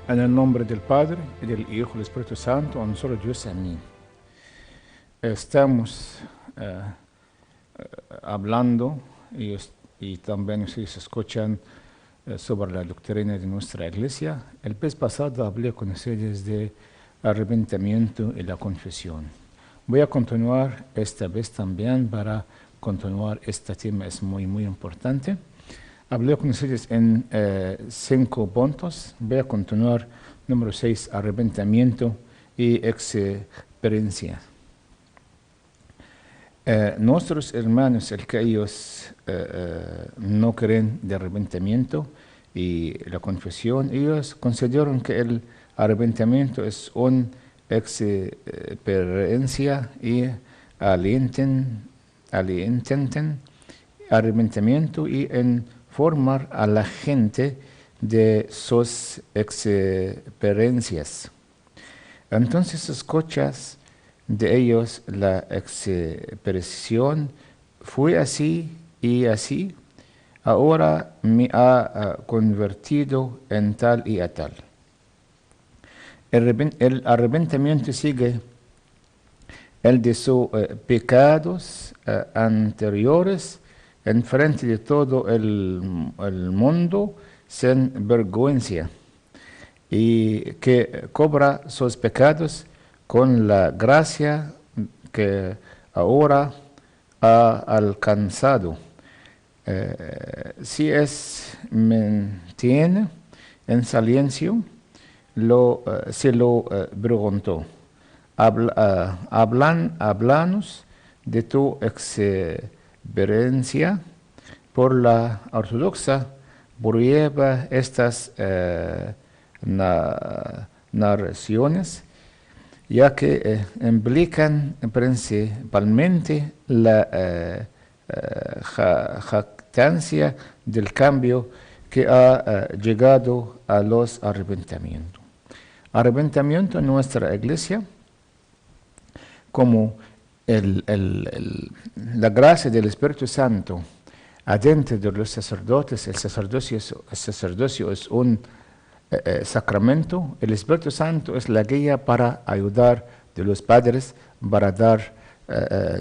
En el nombre del Padre, y del Hijo y del Espíritu Santo, un solo Dios, amén. Estamos hablando y también ustedes escuchan sobre la doctrina de nuestra Iglesia. El mes pasado hablé con ustedes de arrepentimiento y la confesión. Voy a continuar esta vez también para continuar este tema, es muy importante. Hablé con ustedes en 5 puntos. Voy a continuar número 6, arrepentimiento y experiencia. Nuestros hermanos, el que ellos no creen de arrepentimiento y la confesión, ellos consideran que el arrepentimiento es una experiencia y alientan arrepentimiento y en formar a la gente de sus experiencias. Entonces escuchas de ellos la expresión, fue así y así, ahora me ha convertido en tal y a tal. El arrepentimiento sigue el de sus pecados anteriores en frente de todo el mundo sin vergüenza y que cobra sus pecados con la gracia que ahora ha alcanzado. Si mantiene en silencio, se lo preguntó. Háblanos de tu experiencia por la ortodoxa prueba estas narraciones, ya que implican principalmente la jactancia del cambio que ha llegado a los arrepentimientos. Arrepentimiento en nuestra Iglesia, como la gracia del Espíritu Santo adentro de los sacerdotes, el sacerdocio es un sacramento. El Espíritu Santo es la guía para ayudar de los padres, para dar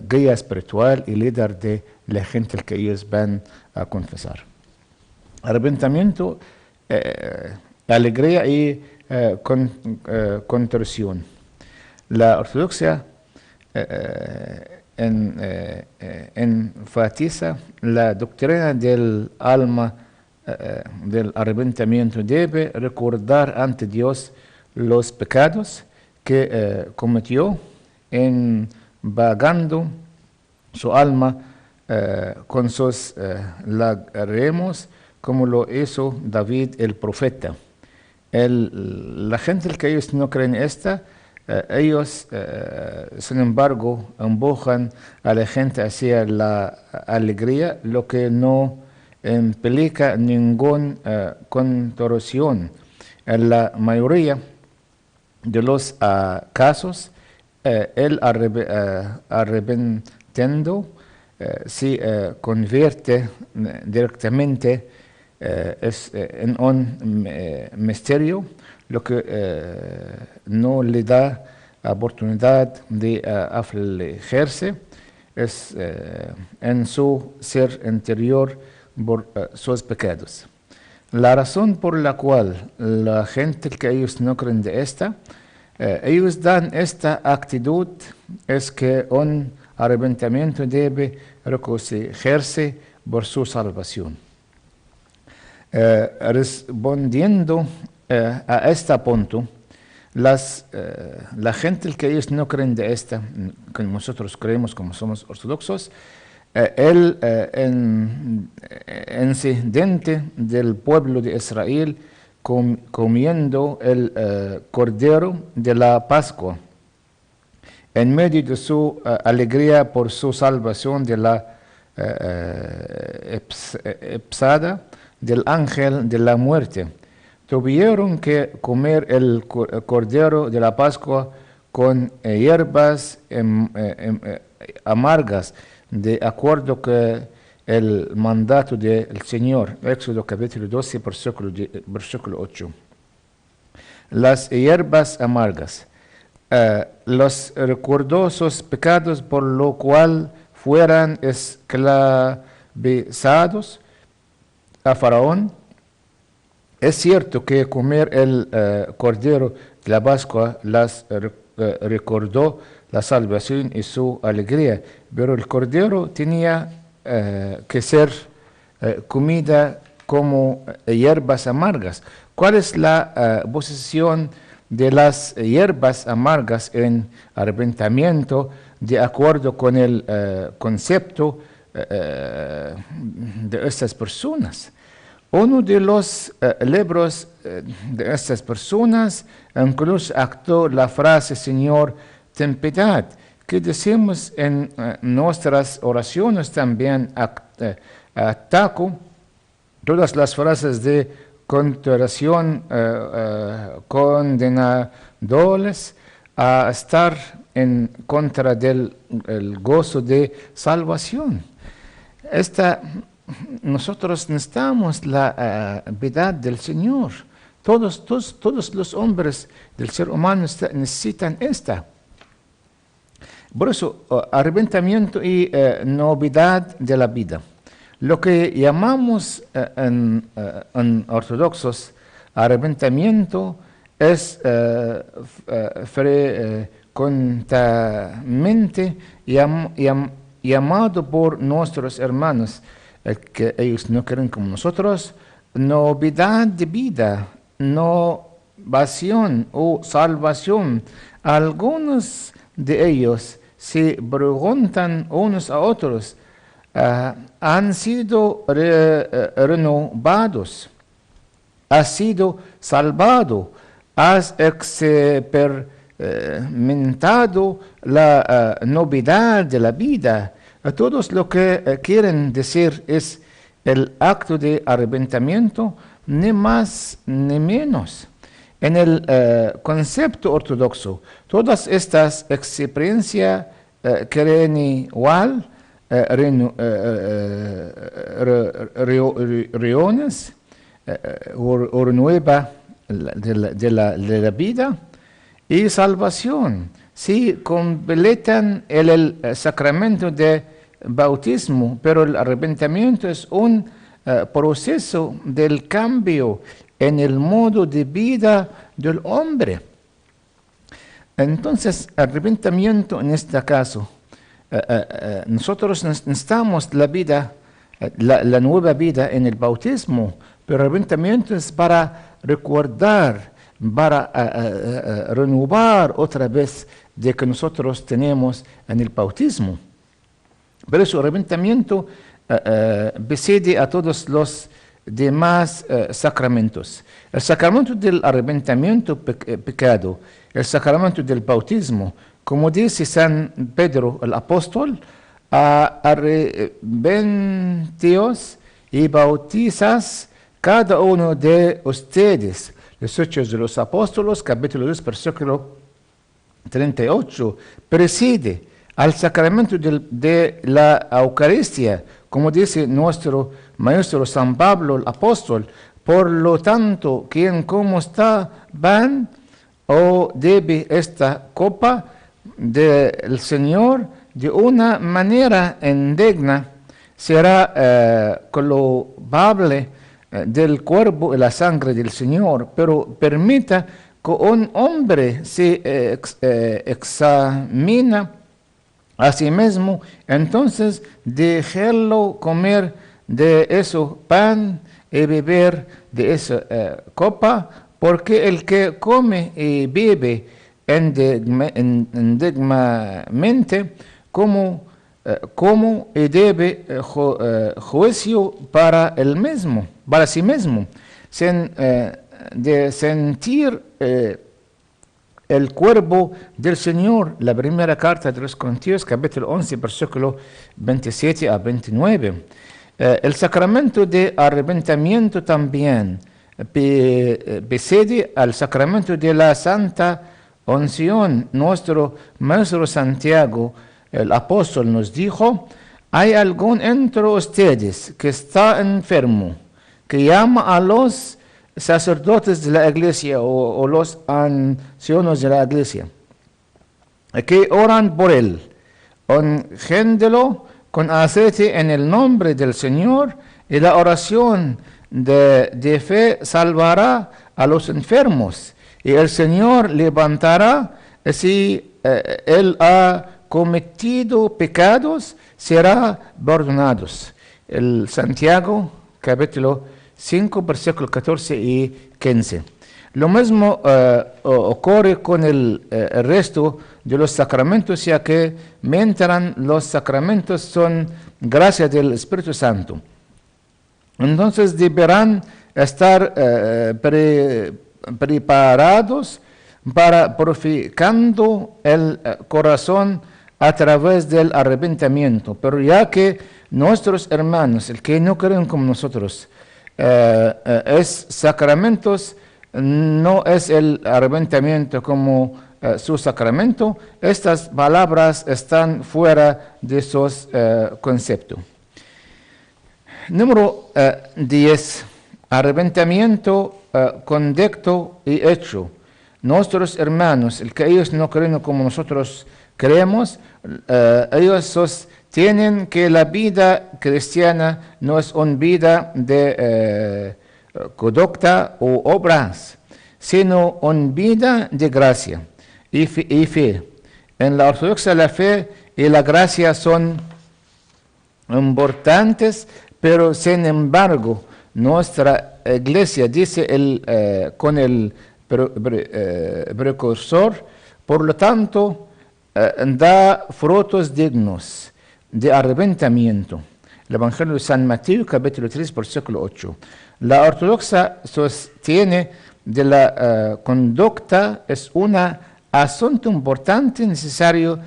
guía espiritual y líder de la gente que ellos van a confesar. Arrepentimiento, alegría y contrición. La ortodoxia enfatiza la doctrina del alma del arrepentimiento. Debe recordar ante Dios los pecados que cometió, envagando su alma con sus lágrimas, como lo hizo David el profeta. La gente que ellos no creen ellos, sin embargo, empujan a la gente hacia la alegría, lo que no implica ninguna contorsión. En la mayoría de los casos, el arrepentido se convierte directamente en un misterio, lo que no le da oportunidad de afligirse en su ser interior por sus pecados. La razón por la cual la gente que ellos no creen de ellos dan esta actitud es que un arrepentimiento debe regocijarse por su salvación. Respondiendo a este punto, la gente que ellos no creen de que nosotros creemos como somos ortodoxos, el incidente del pueblo de Israel comiendo el cordero de la Pascua, en medio de su alegría por su salvación de la epsada del ángel de la muerte, tuvieron que comer el cordero de la Pascua con hierbas amargas, de acuerdo con el mandato del Señor. Éxodo capítulo 12, versículo 8. las hierbas amargas. Los recordó sus pecados, por lo cual fueran esclavizados a Faraón. Es cierto que comer el cordero de la Pascua las recordó la salvación y su alegría, pero el cordero tenía que ser comida como hierbas amargas. ¿Cuál es la posición de las hierbas amargas en arrepentimiento de acuerdo con el concepto de estas personas? Uno de los libros de estas personas incluso actuó la frase Señor, ten piedad, que decimos en nuestras oraciones también. Ataco todas las frases de consideración condenadoras a estar en contra del el gozo de salvación. Nosotros necesitamos la piedad del Señor. Todos los hombres del ser humano necesitan esta. Por eso, arrepentimiento y novedad de la vida. Lo que llamamos en ortodoxos arrepentimiento es frecuentemente llamado por nuestros hermanos, que ellos no creen como nosotros, novedad de vida, innovación o salvación. Algunos de ellos se preguntan unos a otros, han sido renovados, has sido salvado, has experimentado la novedad de la vida. Todos lo que quieren decir es el acto de arrepentimiento, ni más ni menos. En el concepto ortodoxo, todas estas experiencias creen igual, reuniones o renueva de la vida y salvación. Sí, completan el sacramento de bautismo, pero el arrepentimiento es un proceso del cambio en el modo de vida del hombre. Entonces, arrepentimiento en este caso, nosotros necesitamos la vida, la nueva vida en el bautismo, pero el arrepentimiento es para recordar, para renovar otra vez de que nosotros tenemos en el bautismo. Por eso el arrepentimiento precede a todos los demás sacramentos. El sacramento del arrepentimiento pecado, el sacramento del bautismo, como dice San Pedro el apóstol, arrepentíos y bautizas cada uno de ustedes. Los Hechos de los Apóstoles, capítulo 2, versículo 38, precede al sacramento de la Eucaristía, como dice nuestro maestro San Pablo el apóstol. Por lo tanto, quien como está pan o bebe esta copa del Señor de una manera indigna, será culpable del cuerpo y la sangre del Señor. Pero permita que un hombre se examina a sí mismo, entonces déjelo comer de ese pan y beber de esa copa, porque el que come y bebe indignamente, como y debe juicio para sí mismo, sin de sentir el cuerpo del Señor. La primera carta de los Corintios, capítulo 11, versículo 27 a 29. El sacramento de arrepentimiento también precede al sacramento de la Santa Unción. Nuestro maestro Santiago, el apóstol, nos dijo: ¿hay algún entre ustedes que está enfermo, que llama a los sacerdotes de la iglesia o los ancianos de la iglesia que oran por él, ungéndolo con aceite en el nombre del Señor, y la oración de fe salvará a los enfermos, y el Señor levantará. Si él ha cometido pecados, será perdonados. El Santiago, capítulo 5, versículos 14 y 15. Lo mismo ocurre con el resto de los sacramentos, ya que mientras los sacramentos son gracia del Espíritu Santo, entonces deberán estar preparados para purificando el corazón a través del arrepentimiento. Pero ya que nuestros hermanos, el que no creen como nosotros, es sacramentos, no es el arrepentimiento como su sacramento, estas palabras están fuera de esos conceptos. Número 10. Arrepentimiento, conducto y hecho. Nuestros hermanos, el que ellos no creen como nosotros creemos, ellos sostienen que la vida cristiana no es una vida de conducta o obras, sino una vida de gracia y fe. En la ortodoxia la fe y la gracia son importantes, pero sin embargo nuestra iglesia dice con el precursor, por lo tanto, da frutos dignos de arrepentimiento. El Evangelio de San Mateo, capítulo 3, versículo 8. La ortodoxia sostiene de la conducta es un asunto importante necesario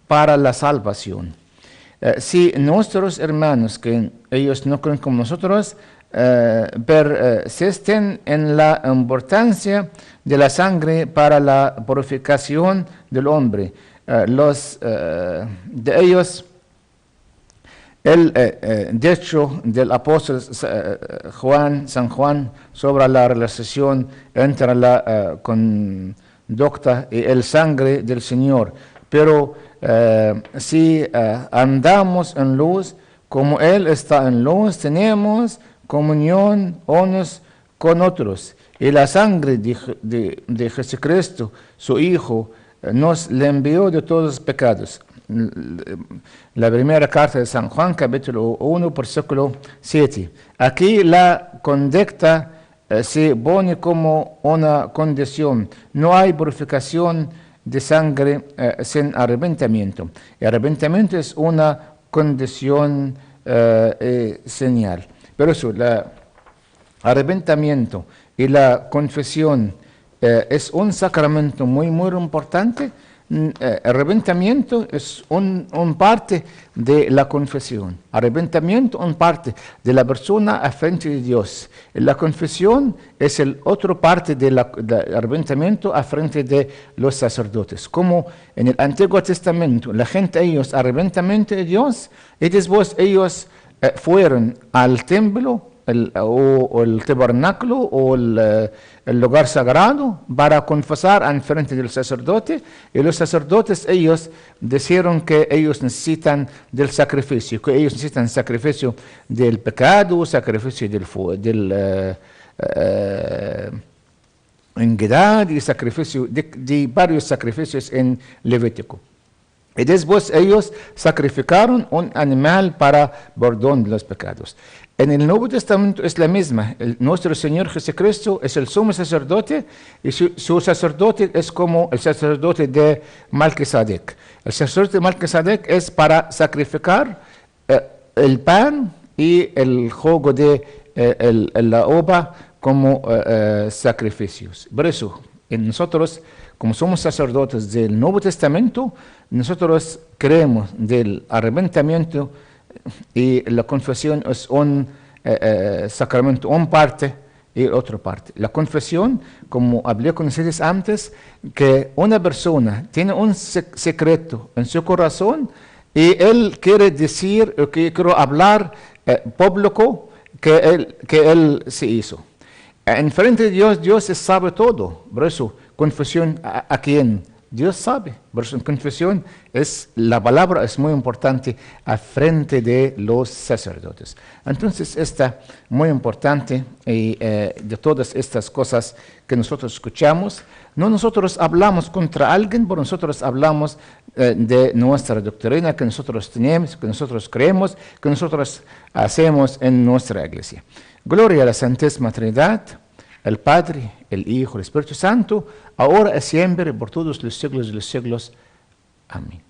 para la salvación. Si nuestros hermanos, que ellos no creen como nosotros, persisten en la importancia de la sangre para la purificación del hombre, de ellos, el dicho del apóstol San Juan sobre la relación entre la conducta y el sangre del Señor. Pero si andamos en luz, como Él está en luz, tenemos comunión unos con otros. Y la sangre de Jesucristo, su Hijo, nos limpió de todos los pecados. La primera carta de San Juan, capítulo 1, versículo 7. Aquí la conducta se pone como una condición. No hay purificación de sangre sin arrepentimiento. El arrepentimiento es una condición señal. Pero eso, el arrepentimiento y la confesión es un sacramento muy, muy importante. El arrepentimiento es un parte de la confesión. Arrepentimiento es una parte de la persona a frente de Dios. La confesión es el otro parte del arrepentimiento a frente de los sacerdotes. Como en el Antiguo Testamento, la gente, ellos arrepentimiento de Dios, y después ellos fueron al templo o el tabernáculo o el lugar sagrado para confesar en frente del sacerdote, y los sacerdotes ellos dijeron que ellos necesitan del sacrificio, que ellos necesitan sacrificio del pecado, sacrificio del integridad y sacrificio de varios sacrificios en Levítico. Y después ellos sacrificaron un animal para perdón de los pecados. En el Nuevo Testamento es la misma. Nuestro Señor Jesucristo es el sumo sacerdote, y su sacerdote es como el sacerdote de Melquisedec. El sacerdote de Melquisedec es para sacrificar el pan y el jugo de la uva como sacrificios. Por eso, nosotros, como somos sacerdotes del Nuevo Testamento, nosotros creemos del arrepentimiento, y la confesión es un sacramento, una parte y otra parte. La confesión, como hablé con ustedes antes, que una persona tiene un secreto en su corazón y él quiere decir, que quiere hablar público que él se hizo. En frente de Dios, Dios sabe todo. Por eso, confesión a quién? Dios sabe. Por eso, en confesión, la palabra es muy importante a frente de los sacerdotes. Entonces, está muy importante de todas estas cosas que nosotros escuchamos. No nosotros hablamos contra alguien, pero nosotros hablamos de nuestra doctrina que nosotros tenemos, que nosotros creemos, que nosotros hacemos en nuestra iglesia. Gloria a la Santísima Trinidad, el Padre, el Hijo, el Espíritu Santo, ahora y siempre, por todos los siglos de los siglos. Amén.